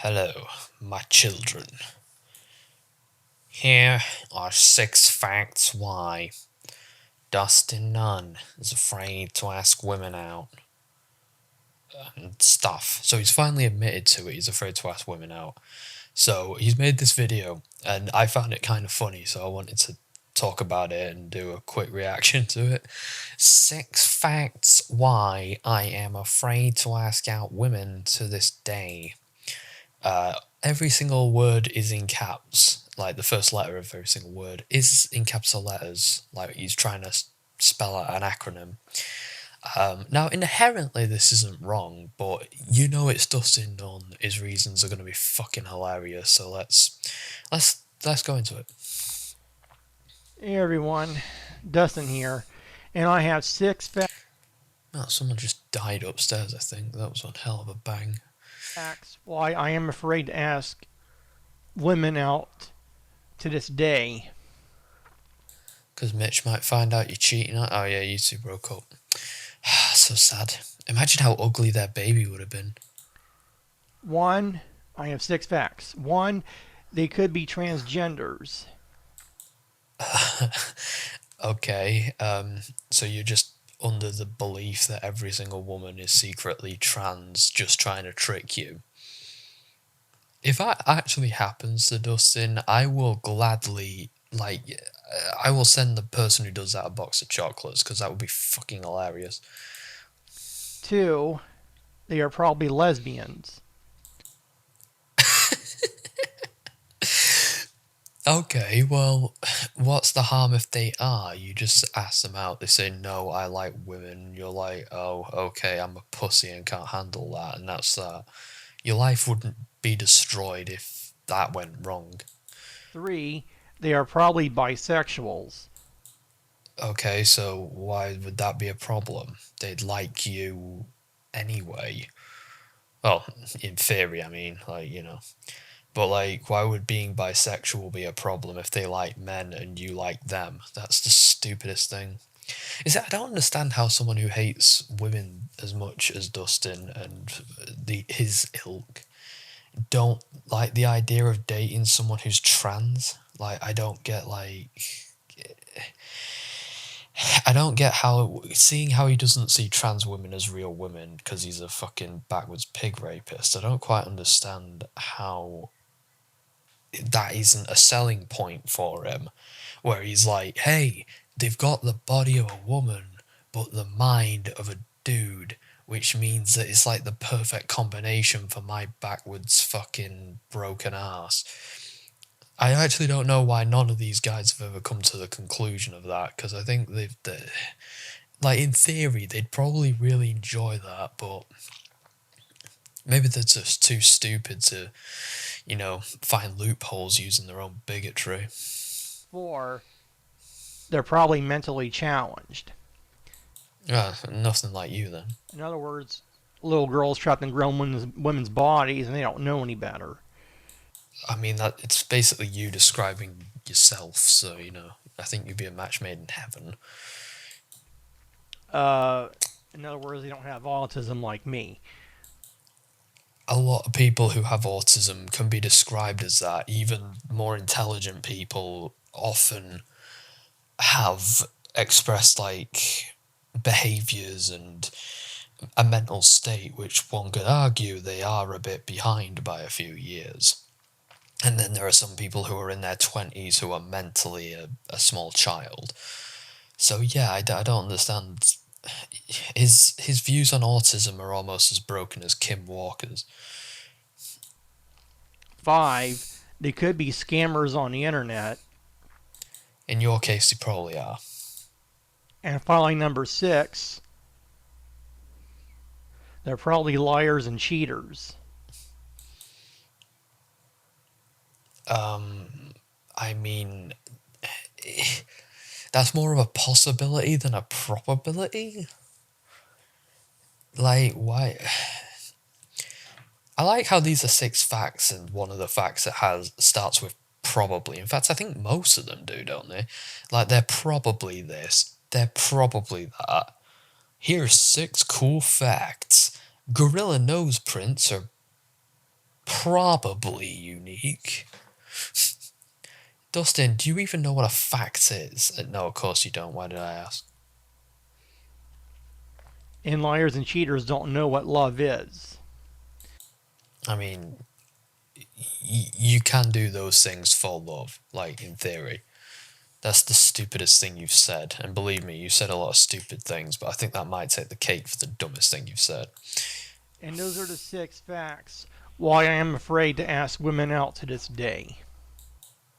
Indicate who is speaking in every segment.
Speaker 1: Hello, my children. Here are 6 facts why Dustin Nunn is afraid to ask women out and stuff. So he's finally admitted to it, he's afraid to ask women out. So he's made this video, and I found it kind of funny, so I wanted to talk about it and do a quick reaction to it. 6 facts why I am afraid to ask out women to this day. Every single word is in caps. Like, the first letter of every single word is in capital letters. Like, he's trying to spell out an acronym. Now, inherently, this isn't wrong, but you know it's Dustin Nunn. His reasons are going to be fucking hilarious. So let's go into it.
Speaker 2: Hey everyone, Dustin here, and I have 6
Speaker 1: Oh, someone just died upstairs, I think. That was one hell of a bang.
Speaker 2: facts why I am afraid to ask women out to this day.
Speaker 1: Because Mitch might find out you're cheating on. Oh yeah, you two broke up. So sad. Imagine how ugly their baby would have been.
Speaker 2: 1, I have 6 facts. 1, they could be transgenders.
Speaker 1: Okay, so you're just under the belief that every single woman is secretly trans, just trying to trick you. If that actually happens to Dustin, I will gladly, I will send the person who does that a box of chocolates, because that would be fucking hilarious.
Speaker 2: 2, they are probably lesbians.
Speaker 1: Okay, well, what's the harm if they are? You just ask them out, they say, no, I like women. You're like, oh, okay, I'm a pussy and can't handle that, and that's that. Your life wouldn't be destroyed if that went wrong.
Speaker 2: 3, they are probably bisexuals.
Speaker 1: Okay, so why would that be a problem? They'd like you anyway. Well, in theory, I mean, But, why would being bisexual be a problem if they like men and you like them? That's the stupidest thing. I don't understand how someone who hates women as much as Dustin and his ilk don't like the idea of dating someone who's trans. I don't get, I don't get how, seeing how he doesn't see trans women as real women because he's a fucking backwards pig rapist. I don't quite understand how that isn't a selling point for him, where he's like, hey, they've got the body of a woman but the mind of a dude, which means that it's like the perfect combination for my backwards fucking broken ass. I actually don't know why none of these guys have ever come to the conclusion of that, because I think in theory they'd probably really enjoy that, but maybe they're just too stupid to find loopholes using their own bigotry.
Speaker 2: 4, they're probably mentally challenged.
Speaker 1: Nothing like you then.
Speaker 2: In other words, little girls trapped in grown women's bodies and they don't know any better.
Speaker 1: I mean, that it's basically you describing yourself, so, I think you'd be a match made in heaven.
Speaker 2: In other words, they don't have autism like me.
Speaker 1: A lot of people who have autism can be described as that. Even more intelligent people often have expressed, behaviours and a mental state which one could argue they are a bit behind by a few years. And then there are some people who are in their 20s who are mentally a small child. So yeah, I don't understand. His views on autism are almost as broken as Kim Walker's.
Speaker 2: 5, they could be scammers on the internet.
Speaker 1: In your case, they probably are.
Speaker 2: And finally, number 6, they're probably liars and cheaters.
Speaker 1: I mean, that's more of a possibility than a probability. Why? I like how these are 6 facts, and one of the facts it has starts with probably. In fact, I think most of them do, don't they? They're probably this, they're probably that. Here's 6 cool facts. Gorilla nose prints are probably unique. Dustin, do you even know what a fact is? No, of course you don't. Why did I ask?
Speaker 2: And liars and cheaters don't know what love is.
Speaker 1: I mean, you can do those things for love, like in theory. That's the stupidest thing you've said. And believe me, you said a lot of stupid things, but I think that might take the cake for the dumbest thing you've said.
Speaker 2: And those are the 6 facts why I am afraid to ask women out to this day.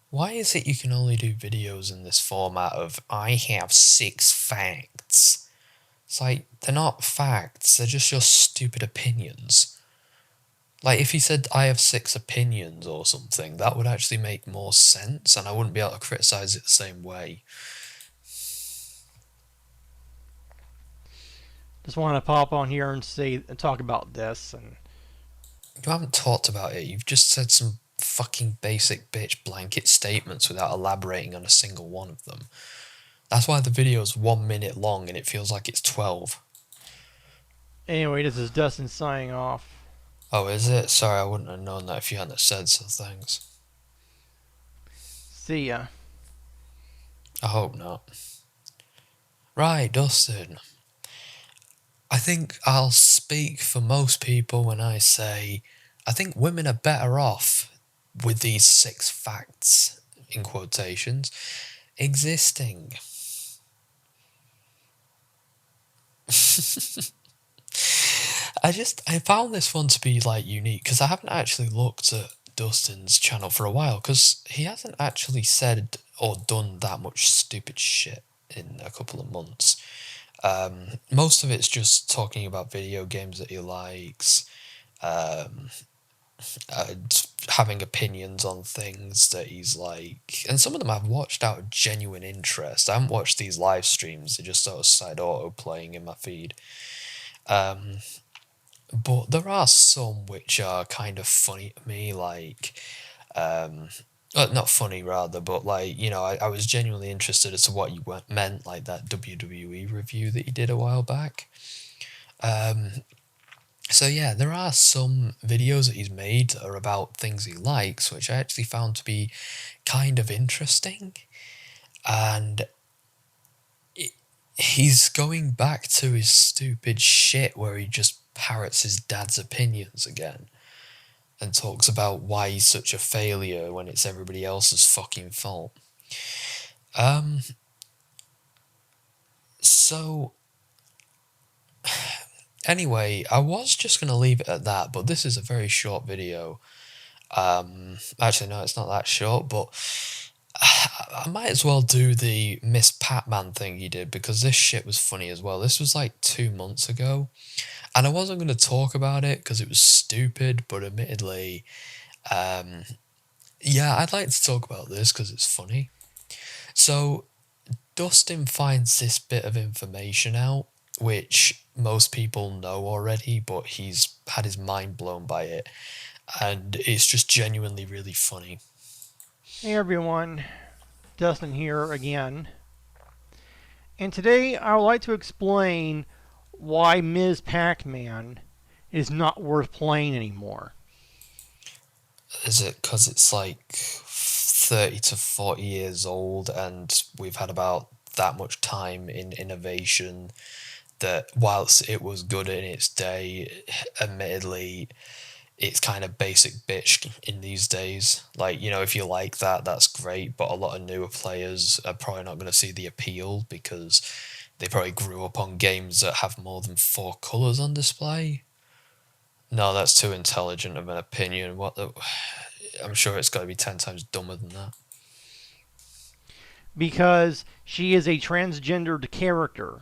Speaker 1: Why is it you can only do videos in this format of I have 6 facts? It's like, they're not facts, they're just your stupid opinions. Like, if he said I have 6 opinions or something, that would actually make more sense, and I wouldn't be able to criticise it the same way.
Speaker 2: Just want to pop on here and talk about this. And
Speaker 1: You haven't talked about it, you've just said some fucking basic bitch blanket statements without elaborating on a single one of them. That's why the video is 1 minute long and it feels like it's 12.
Speaker 2: Anyway, this is Dustin signing off.
Speaker 1: Oh, is it? Sorry, I wouldn't have known that if you hadn't said so, thanks.
Speaker 2: See ya.
Speaker 1: I hope not. Right, Dustin. I think I'll speak for most people when I say I think women are better off with these 6 facts, in quotations, existing. I found this one to be like unique because I haven't actually looked at Dustin's channel for a while because he hasn't actually said or done that much stupid shit in a couple of months. Most of it's just talking about video games that he likes, having opinions on things that he's like, and some of them I've watched out of genuine interest. I haven't watched these live streams, they're just sort of side auto playing in my feed. But there are some which are kind of funny to me, like, not funny rather, but like, you know, I was genuinely interested as to what you meant, like that WWE review that you did a while back. So yeah, there are some videos that he's made that are about things he likes, which I actually found to be kind of interesting. And he's going back to his stupid shit where he just parrots his dad's opinions again and talks about why he's such a failure when it's everybody else's fucking fault. So anyway, I was just going to leave it at that, but this is a very short video. Actually, no, it's not that short, but I might as well do the Miss Pacman thing he did because this shit was funny as well. This was like 2 months ago, and I wasn't going to talk about it because it was stupid, but admittedly, yeah, I'd like to talk about this because it's funny. So, Dustin finds this bit of information out, which most people know already, but he's had his mind blown by it, and it's just genuinely really funny.
Speaker 2: Hey everyone, Dustin here again. And today I would like to explain why Ms. Pacman is not worth playing anymore.
Speaker 1: Is it because it's like 30 to 40 years old and we've had about that much time in innovation that whilst it was good in its day, admittedly, it's kind of basic bitch in these days. Like, you know, if you like that, that's great, but a lot of newer players are probably not going to see the appeal because they probably grew up on games that have more than 4 colours on display. No, that's too intelligent of an opinion. What the... I'm sure it's got to be 10 times dumber than that.
Speaker 2: Because she is a transgendered character.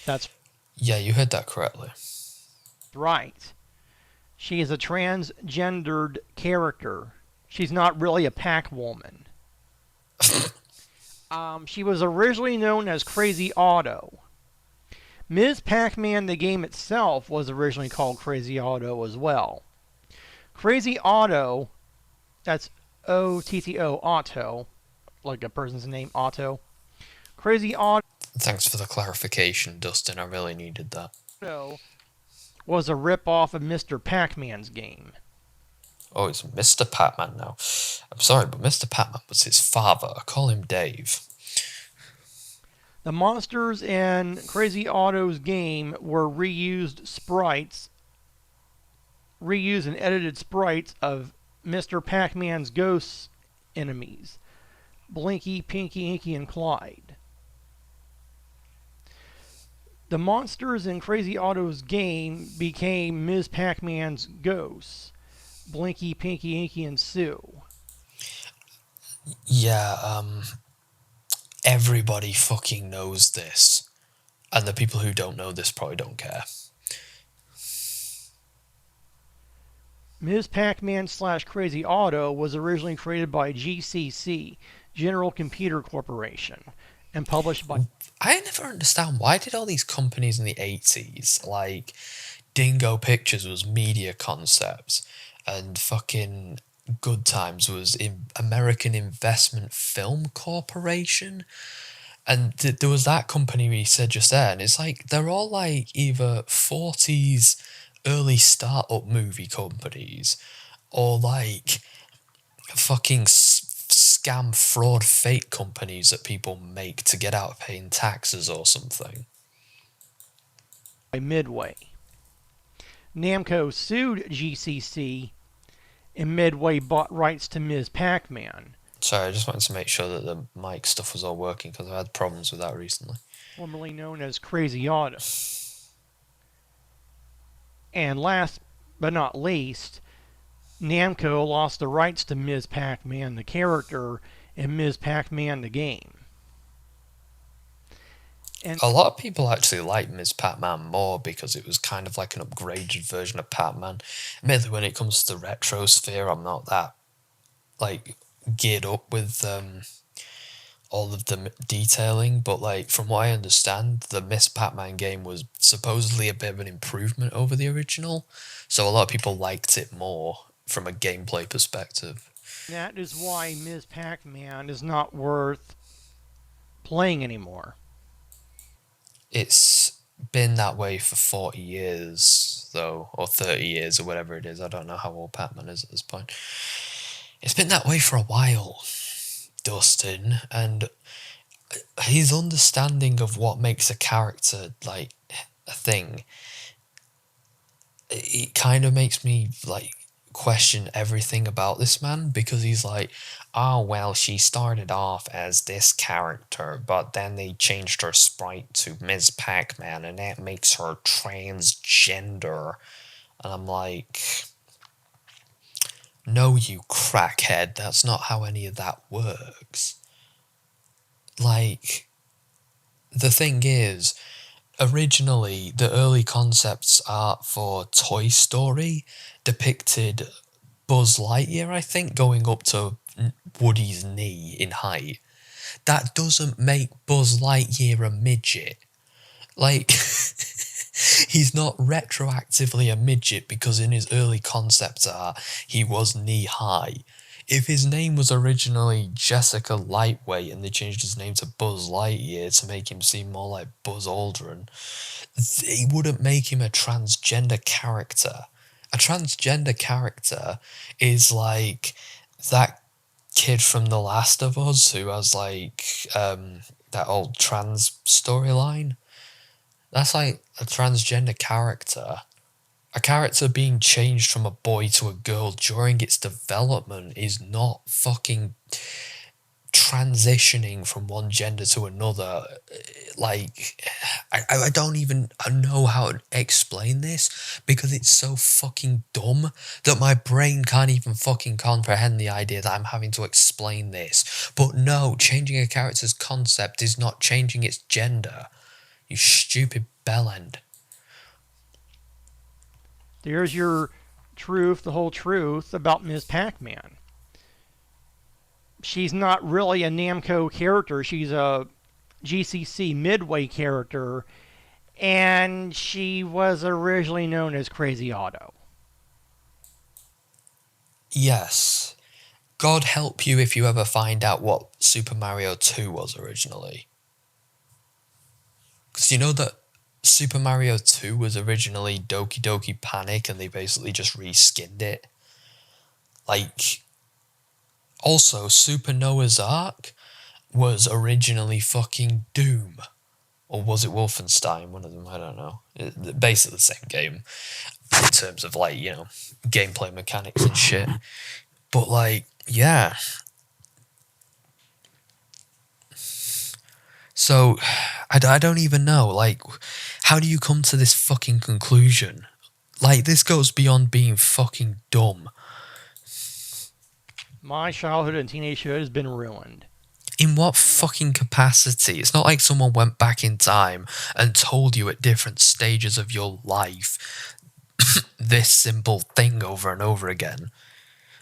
Speaker 2: That's
Speaker 1: Yeah, you heard that correctly.
Speaker 2: right. She is a transgendered character. She's not really a pack woman. She was originally known as Crazy Otto. Ms. Pacman, the game itself, was originally called Crazy Otto as well. Crazy Otto, that's O-T-T-O, Otto, like a person's name, Otto. Crazy Otto
Speaker 1: Thanks for the clarification, Dustin. I really needed that.
Speaker 2: was a rip-off of Mr. Pacman's game.
Speaker 1: Oh, it's Mr. Pacman now. I'm sorry, but Mr. Pacman was his father. I call him Dave.
Speaker 2: The monsters in Crazy Otto's game were reused and edited sprites of Mr. Pac-Man's ghost enemies, Blinky, Pinky, Inky, and Clyde. The monsters in Crazy Otto's game became Ms. Pac-Man's ghosts, Blinky, Pinky, Inky, and Sue.
Speaker 1: Yeah, everybody fucking knows this. And the people who don't know this probably don't care.
Speaker 2: Ms. Pac-Man / Crazy Otto was originally created by GCC, General Computer Corporation, and published by...
Speaker 1: I never understand, why did all these companies in the 80s, like Dingo Pictures was Media Concepts, and fucking Good Times was American Investment Film Corporation, and there was that company we said just there, and it's like they're all like either 40s early startup movie companies or like fucking scam fraud fake companies that people make to get out of paying taxes or something.
Speaker 2: Midway. Namco sued GCC, and Midway bought rights to Ms. Pac-Man,
Speaker 1: Sorry, I just wanted to make sure that the mic stuff was all working because I had problems with that recently.
Speaker 2: formerly known as Crazy Otto. And last but not least, Namco lost the rights to Ms. Pac-Man the character and Ms. Pac-Man the game. And
Speaker 1: A lot of people actually like Ms. Pacman more because it was kind of like an upgraded version of Pacman. Admittedly, when it comes to the retro sphere, I'm not that like geared up with all of the detailing, but like from what I understand, the Ms. Pacman game was supposedly a bit of an improvement over the original, so a lot of people liked it more from a gameplay perspective.
Speaker 2: that is why Ms. Pac-Man is not worth playing anymore.
Speaker 1: It's been that way for 40 years, though, or 30 years, or whatever it is. I don't know how old Pacman is at this point. It's been that way for a while, Dustin, and his understanding of what makes a character, like, a thing, it kind of makes me, like, question everything about this man, because he's like, oh, well, she started off as this character, but then they changed her sprite to Ms. Pac-Man, and that makes her transgender. And I'm like, no, you crackhead, that's not how any of that works. Like, the thing is, originally, the early concepts art for Toy Story depicted Buzz Lightyear, I think, going up to Woody's knee in height. That doesn't make Buzz Lightyear a midget. Like, he's not retroactively a midget because in his early concept art, he was knee high. If his name was originally Jessica Lightweight and they changed his name to Buzz Lightyear to make him seem more like Buzz Aldrin, they wouldn't make him a transgender character. A transgender character is like that kid from The Last of Us who has like that old trans storyline. That's like a transgender character. A character being changed from a boy to a girl during its development is not fucking transitioning from one gender to another. Like, I don't even know how to explain this because it's so fucking dumb that my brain can't even fucking comprehend the idea that I'm having to explain this. But no, changing a character's concept is not changing its gender. You stupid bellend.
Speaker 2: there's your truth, the whole truth about Ms. Pac-Man. She's not really a Namco character. She's a GCC Midway character, and she was originally known as Crazy Otto.
Speaker 1: Yes. God help you if you ever find out what Super Mario 2 was originally. Because you know that Super Mario 2 was originally Doki Doki Panic and they basically just reskinned it? Like, also, Super Noah's Ark was originally fucking Doom. Or was it Wolfenstein? One of them, I don't know. Basically the same game in terms of, like, you know, gameplay mechanics and shit. But, like, yeah. So, I don't even know, like, how do you come to this fucking conclusion? Like, this goes beyond being fucking dumb.
Speaker 2: My childhood and teenagehood has been ruined.
Speaker 1: In what fucking capacity? It's not like someone went back in time and told you at different stages of your life this simple thing over and over again.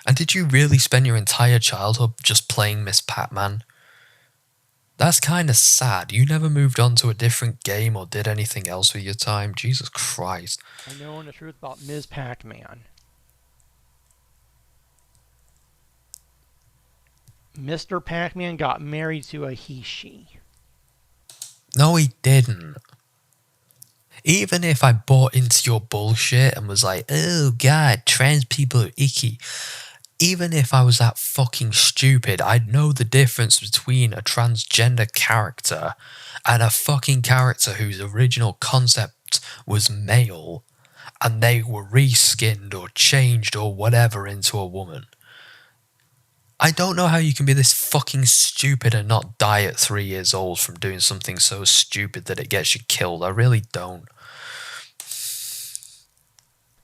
Speaker 1: And did you really spend your entire childhood just playing Miss Pacman? That's kind of sad. You never moved on to a different game or did anything else with your time. Jesus Christ.
Speaker 2: I know the truth about Ms. Pacman. Mr. Pacman got married to a he-she.
Speaker 1: No, he didn't. Even if I bought into your bullshit and was like, oh god, trans people are icky. Even if I was that fucking stupid, I'd know the difference between a transgender character and a fucking character whose original concept was male and they were reskinned or changed or whatever into a woman. I don't know how you can be this fucking stupid and not die at 3 years old from doing something so stupid that it gets you killed. I really don't.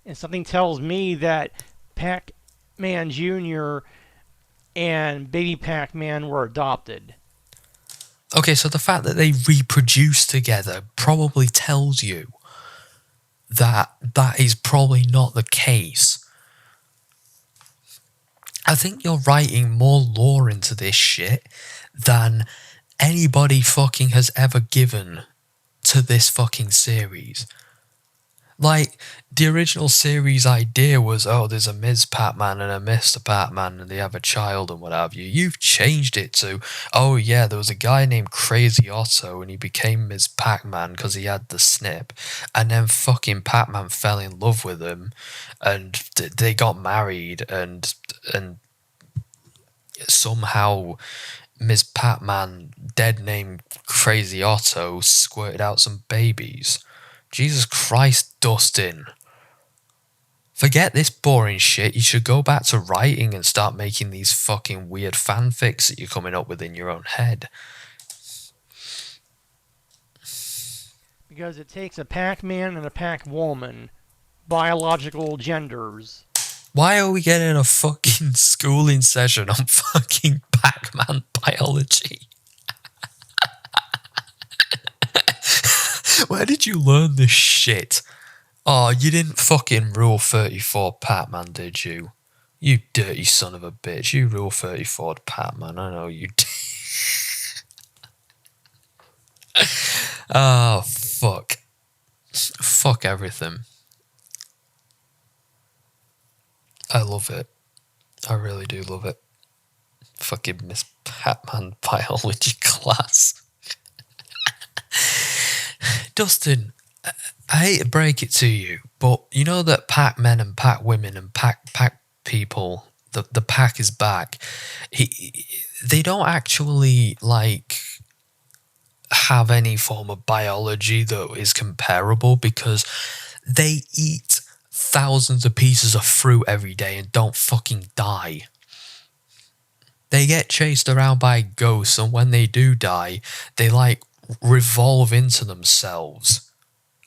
Speaker 2: And something tells me that Pac-Man Jr. and Baby Pac-Man were adopted.
Speaker 1: Okay, so the fact that they reproduce together probably tells you that that is probably not the case. I think you're writing more lore into this shit than anybody fucking has ever given to this fucking series. Like, the original series idea was, oh, there's a Ms. Pacman and a Mr. Pacman and they have a child and what have you. You've changed it to, oh yeah, there was a guy named Crazy Otto and he became Ms. Pacman because he had the snip. And then fucking Pacman fell in love with him and they got married and somehow Ms. Pacman, dead named Crazy Otto, squirted out some babies. Jesus Christ, Dustin. Forget this boring shit. You should go back to writing and start making these fucking weird fanfics that you're coming up with in your own head.
Speaker 2: Because it takes a Pac-Man and a Pac-Woman, biological genders.
Speaker 1: Why are we getting a fucking schooling session on fucking Pac-Man biology? Where did you learn this shit? Oh, you didn't fucking Rule 34 Pacman, did you? You dirty son of a bitch. You Rule 34 Pacman. I know you did. Oh, fuck. Fuck everything. I love it. I really do love it. Fucking Miss Pacman biology class. Dustin, I hate to break it to you, but you know that Pac men and Pac women and Pac people, the Pac is back. They don't actually like have any form of biology that is comparable because they eat thousands of pieces of fruit every day and don't fucking die. They get chased around by ghosts, and when they do die, they like revolve into themselves.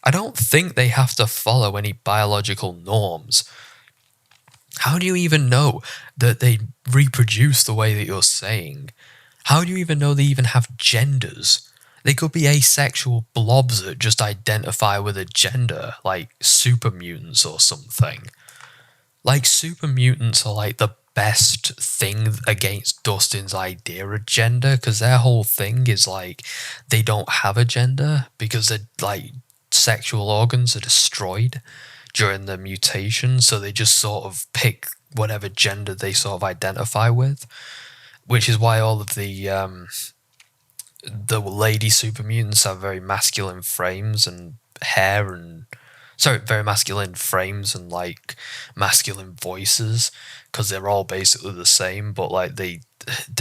Speaker 1: I don't think they have to follow any biological norms. How do you even know that they reproduce the way that you're saying? How do you even know they even have genders? They could be asexual blobs that just identify with a gender, like super mutants or something. Like, super mutants are like the best thing against Dustin's idea of gender, because their whole thing is like they don't have a gender because their like sexual organs are destroyed during the mutation, so they just sort of pick whatever gender they sort of identify with, which is why all of the lady super mutants have very masculine frames and hair and sorry, very masculine frames and like masculine voices, because they're all basically the same, but like they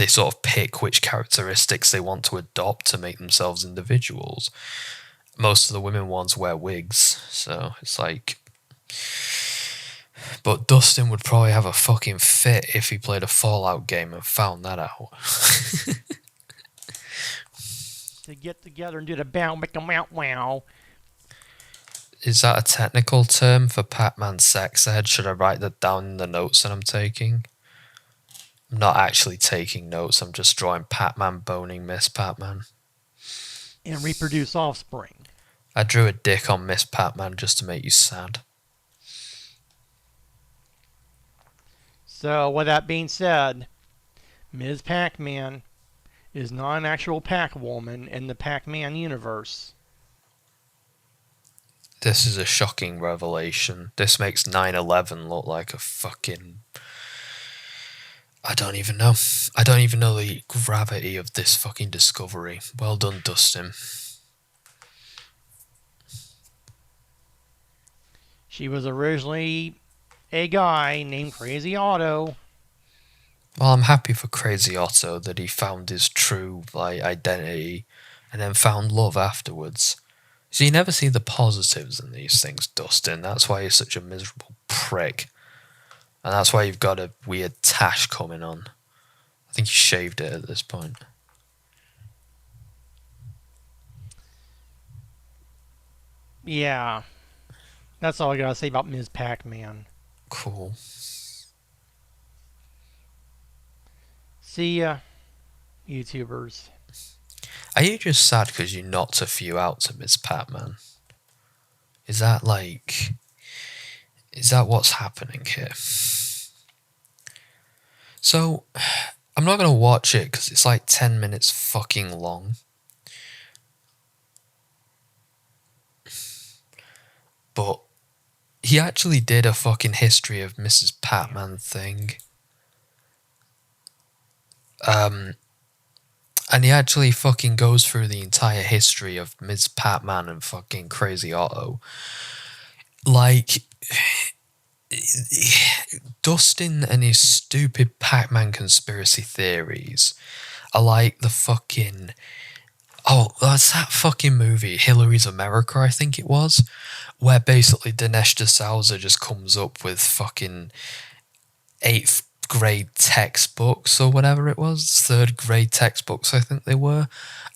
Speaker 1: sort of pick which characteristics they want to adopt to make themselves individuals. Most of the women ones wear wigs, so it's like. But Dustin would probably have a fucking fit if he played a Fallout game and found that out.
Speaker 2: To get together and do the bow, make a wow.
Speaker 1: Is that a technical term for Pacman sex ed? Should I write that down in the notes that I'm taking? I'm not actually taking notes, I'm just drawing Pacman boning Miss Pacman.
Speaker 2: And reproduce offspring.
Speaker 1: I drew a dick on Miss Pacman just to make you sad.
Speaker 2: So, with that being said, Ms. Pacman is not an actual Pac-Woman in the Pacman universe.
Speaker 1: This is a shocking revelation. This makes 9/11 look like a fucking... I don't even know. I don't even know the gravity of this fucking discovery. Well done, Dustin.
Speaker 2: She was originally a guy named Crazy Otto.
Speaker 1: Well, I'm happy for Crazy Otto that he found his true identity and then found love afterwards. So you never see the positives in these things, Dustin. That's why you're such a miserable prick. And that's why you've got a weird tash coming on. I think you shaved it at this point.
Speaker 2: Yeah. That's all I gotta say about Ms. Pacman.
Speaker 1: Cool.
Speaker 2: See ya, YouTubers.
Speaker 1: Are you just sad because you knocked a few out to Miss Pacman? Is that what's happening here? So, I'm not going to watch it because it's like 10 minutes fucking long. But he actually did a fucking history of Mrs. Pacman thing. And he actually fucking goes through the entire history of Ms. Pacman and fucking Crazy Otto. Like, Dustin and his stupid Pacman conspiracy theories are like the fucking... Oh, that's that fucking movie, Hillary's America, I think it was, where basically Dinesh D'Souza just comes up with fucking 8th grade textbooks or whatever it was, 3rd grade textbooks I think they were,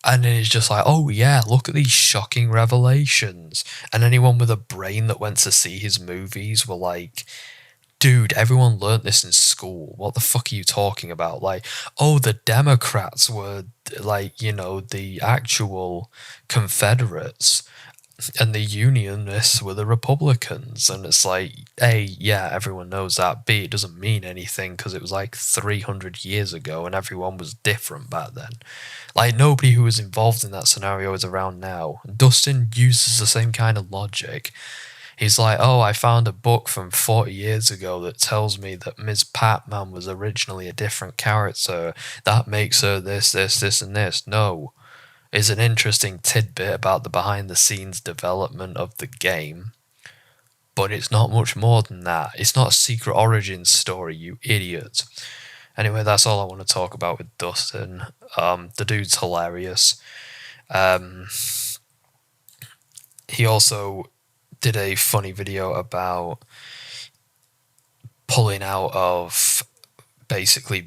Speaker 1: and then it's just like, oh yeah, look at these shocking revelations, and anyone with a brain that went to see his movies were like, dude, everyone learnt this in school, what the fuck are you talking about? Like, oh, the Democrats were like, you know, the actual Confederates, and the Unionists were the Republicans, and it's like, A, yeah, everyone knows that, B, it doesn't mean anything because it was like 300 years ago and everyone was different back then. Like, nobody who was involved in that scenario is around now. Dustin uses the same kind of logic. He's like, oh, I found a book from 40 years ago that tells me that Ms. Pacman was originally a different character. That makes her this, this, this, and this. No. Is an interesting tidbit about the behind-the-scenes development of the game, but it's not much more than that. It's not a secret origin story, you idiot. Anyway, that's all I want to talk about with Dustin. The dude's hilarious. He also did a funny video about pulling out of basically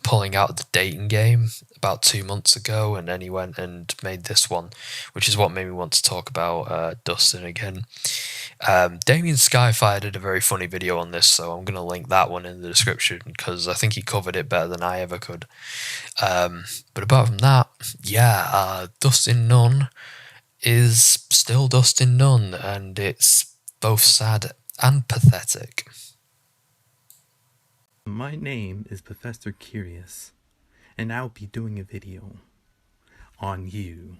Speaker 1: pulling out of the dating game about 2 months ago, and then he went and made this one, which is what made me want to talk about Dustin again. Damien Skyfire did a very funny video on this, so I'm going to link that one in the description because I think he covered it better than I ever could. But apart from that, yeah, Dustin Nunn is still Dustin Nunn, and it's both sad and pathetic.
Speaker 3: My name is Professor Curious, and I'll be doing a video on you.